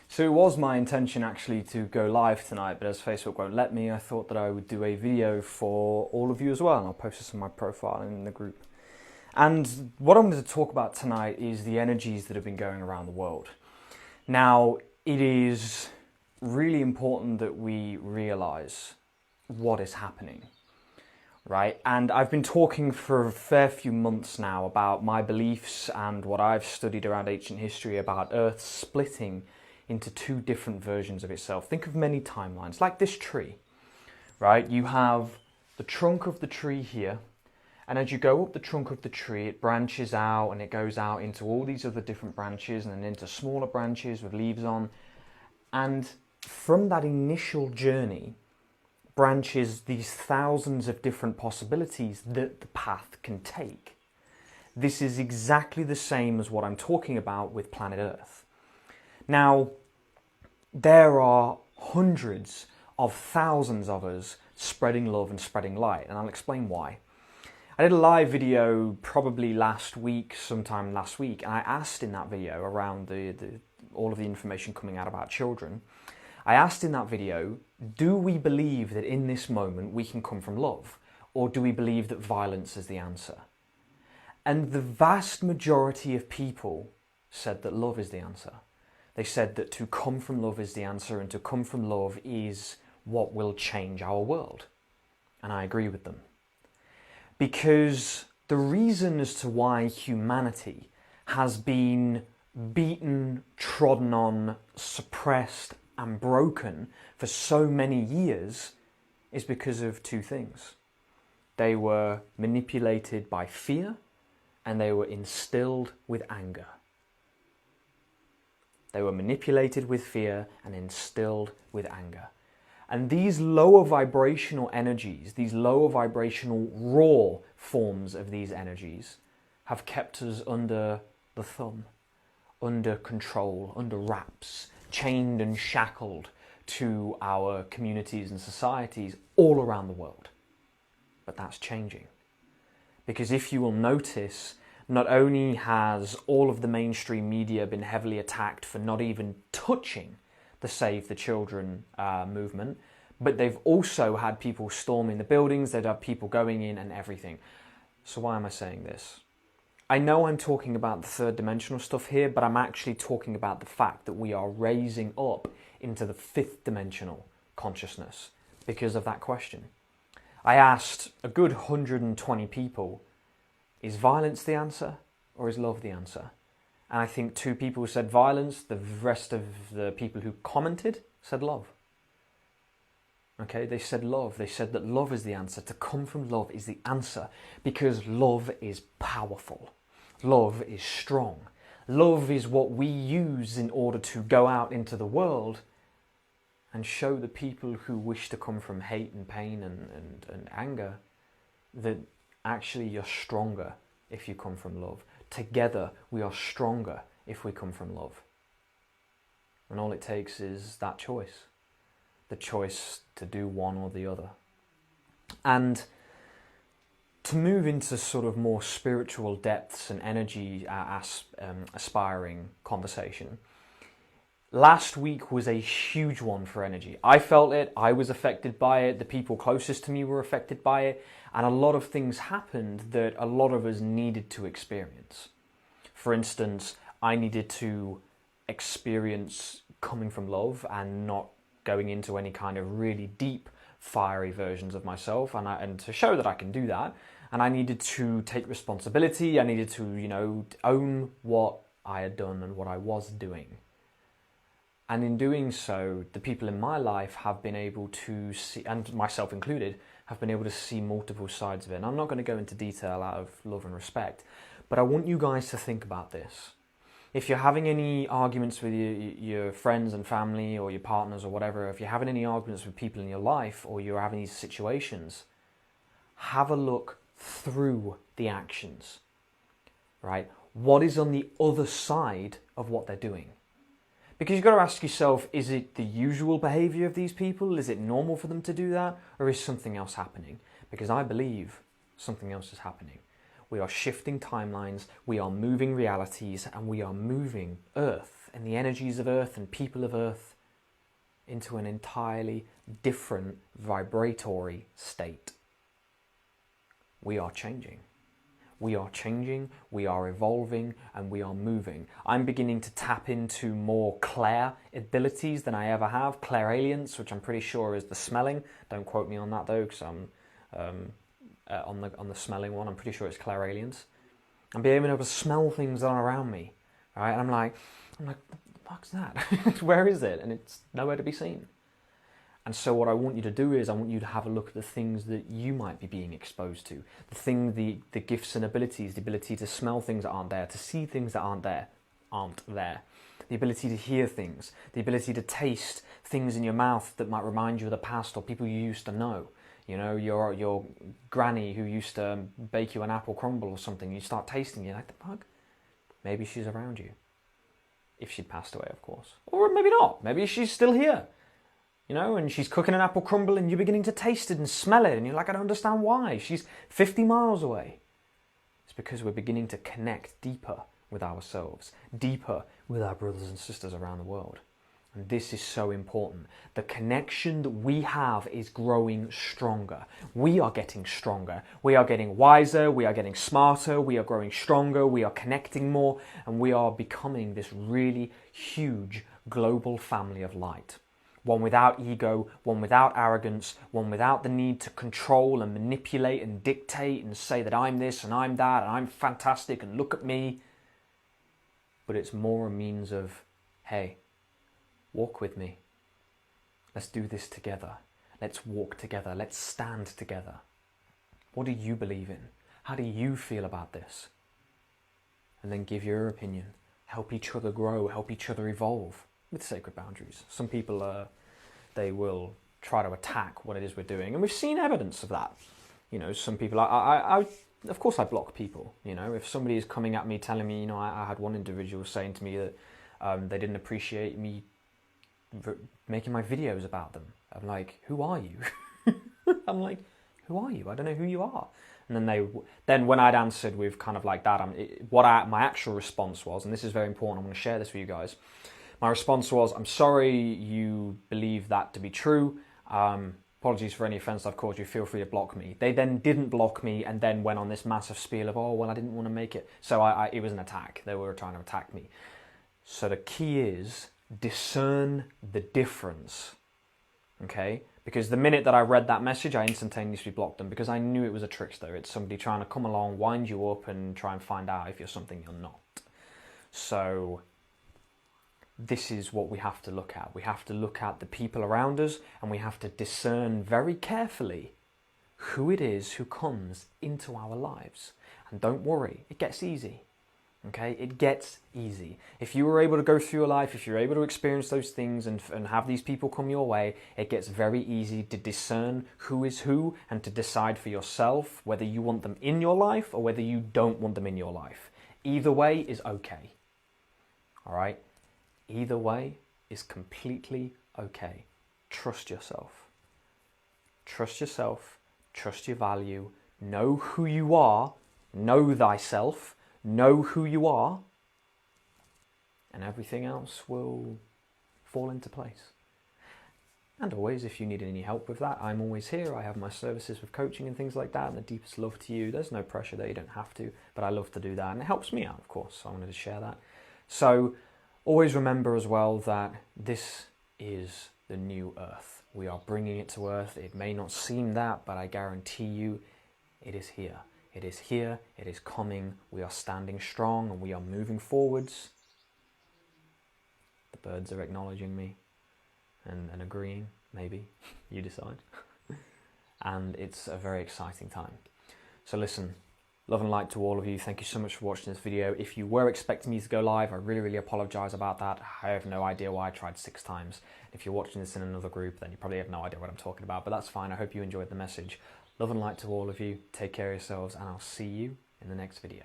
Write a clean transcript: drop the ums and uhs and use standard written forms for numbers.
So it was my intention actually to go live tonight, but as Facebook won't let me, I thought that I would do a video for all of you as well, and I'll post this on my profile and in the group. And what I'm going to talk about tonight is the energies that have been going around the world. Now, it is really important that we realize what is happening, right? And I've been talking for a fair few months now about my beliefs and what I've studied around ancient history about Earth splitting into two different versions of itself. Think of many timelines, like this tree, right? You have the trunk of the tree here, and as you go up the trunk of the tree, it branches out and it goes out into all these other different branches and then into smaller branches with leaves on. And from that initial journey, branches these thousands of different possibilities that the path can take. This is exactly the same as what I'm talking about with planet Earth. Now, there are hundreds of thousands of us spreading love and spreading light, and I'll explain why. I did a live video probably sometime last week, and I asked in that video around all of the information coming out about children. I asked in that video, do we believe that in this moment we can come from love, or do we believe that violence is the answer? And the vast majority of people said that love is the answer. They said that to come from love is the answer, and to come from love is what will change our world. And I agree with them. Because the reason as to why humanity has been beaten, trodden on, suppressed, and broken for so many years is because of two things. They were manipulated by fear, and they were instilled with anger. They were manipulated with fear and instilled with anger. And these lower vibrational energies, these lower vibrational raw forms of these energies have kept us under the thumb, under control, under wraps, chained and shackled to our communities and societies all around the world. But that's changing. Because if you will notice, not only has all of the mainstream media been heavily attacked for not even touching the Save the Children movement, but they've also had people storming the buildings, they've had people going in and everything. So why am I saying this? I know I'm talking about the third dimensional stuff here, but I'm actually talking about the fact that we are raising up into the fifth dimensional consciousness because of that question. I asked a good 120 people, is violence the answer or is love the answer? And I think 2 people said violence, the rest of the people who commented said love. Okay, they said love. They said that love is the answer. To come from love is the answer because love is powerful. Love is strong. Love is what we use in order to go out into the world and show the people who wish to come from hate and pain and anger that actually you're stronger if you come from love. Together we are stronger if we come from love. And all it takes is that choice. The choice to do one or the other. And to move into sort of more spiritual depths and energy aspiring conversation, last week was a huge one for energy. I felt it, I was affected by it, the people closest to me were affected by it, and a lot of things happened that a lot of us needed to experience. For instance, I needed to experience coming from love and not going into any kind of really deep, fiery versions of myself, and to show that I can do that. And I needed to take responsibility, I needed to, own what I had done and what I was doing. And in doing so, the people in my life have been able to see, and myself included, have been able to see multiple sides of it. And I'm not going to go into detail out of love and respect, but I want you guys to think about this. If you're having any arguments with your friends and family or your partners or whatever, if you're having any arguments with people in your life or you're having these situations, have a look through the actions, right? What is on the other side of what they're doing? Because you've got to ask yourself, is it the usual behaviour of these people? Is it normal for them to do that? Or is something else happening? Because I believe something else is happening. We are shifting timelines, we are moving realities, and we are moving Earth and the energies of Earth and people of Earth into an entirely different vibratory state. We are changing. We are changing, we are evolving, and we are moving. I'm beginning to tap into more clair abilities than I ever have. Clairalience, which I'm pretty sure is the smelling. Don't quote me on that though, because I'm on the smelling one. I'm pretty sure it's clairalience. I'm being able to smell things that are around me, right? And I'm like, what the fuck's that? Where is it? And it's nowhere to be seen. And so what I want you to do is I want you to have a look at the things that you might be being exposed to. The gifts and abilities, the ability to smell things that aren't there, to see things that aren't there. The ability to hear things, the ability to taste things in your mouth that might remind you of the past or people you used to know. You know, your granny who used to bake you an apple crumble or something, you start tasting, you're like, the fuck? Maybe she's around you. If she'd passed away, of course. Or maybe not. Maybe she's still here. You know, and she's cooking an apple crumble and you're beginning to taste it and smell it and you're like, I don't understand why. She's 50 miles away. It's because we're beginning to connect deeper with ourselves, deeper with our brothers and sisters around the world. And this is so important. The connection that we have is growing stronger. We are getting stronger. We are getting wiser. We are getting smarter. We are growing stronger. We are connecting more. And we are becoming this really huge global family of light. One without ego, one without arrogance, one without the need to control and manipulate and dictate and say that I'm this and I'm that and I'm fantastic and look at me. But it's more a means of, hey, walk with me. Let's do this together. Let's walk together. Let's stand together. What do you believe in? How do you feel about this? And then give your opinion. Help each other grow, help each other evolve. With sacred boundaries. Some people, they will try to attack what it is we're doing, and we've seen evidence of that. You know, some people, of course I block people. You know, if somebody is coming at me telling me, you know, I had one individual saying to me that they didn't appreciate me making my videos about them. I'm like, who are you? I'm like, who are you? I don't know who you are. And then when I'd answered with kind of like that, my actual response was, and this is very important, I'm going to share this with you guys. My response was, I'm sorry you believe that to be true. Apologies for any offence I've caused you. Feel free to block me. They then didn't block me and then went on this massive spiel of, oh, well, I didn't want to make it. So it was an attack. They were trying to attack me. So the key is discern the difference, okay? Because the minute that I read that message, I instantaneously blocked them because I knew it was a trickster. It's somebody trying to come along, wind you up and try and find out if you're something you're not. So this is what we have to look at. We have to look at the people around us and we have to discern very carefully who it is who comes into our lives. And don't worry, it gets easy. Okay, it gets easy. If you were able to go through your life, if you're able to experience those things and have these people come your way, it gets very easy to discern who is who and to decide for yourself whether you want them in your life or whether you don't want them in your life. Either way is okay. All right? Either way is completely okay. Trust yourself. Trust yourself. Trust your value. Know who you are. Know thyself. Know who you are. And everything else will fall into place. And always, if you need any help with that, I'm always here. I have my services with coaching and things like that. And the deepest love to you. There's no pressure there. You don't have to. But I love to do that. And it helps me out, of course. So I wanted to share that. So always remember as well that this is the new earth. We are bringing it to earth. It may not seem that, but I guarantee you it is here. It is here. It is coming. We are standing strong and we are moving forwards. The birds are acknowledging me and agreeing, maybe. You decide. And it's a very exciting time. So listen, love and light to all of you. Thank you so much for watching this video. If you were expecting me to go live, I really, really apologize about that. I have no idea why I tried 6 times. If you're watching this in another group, then you probably have no idea what I'm talking about, but that's fine. I hope you enjoyed the message. Love and light to all of you. Take care of yourselves, and I'll see you in the next video.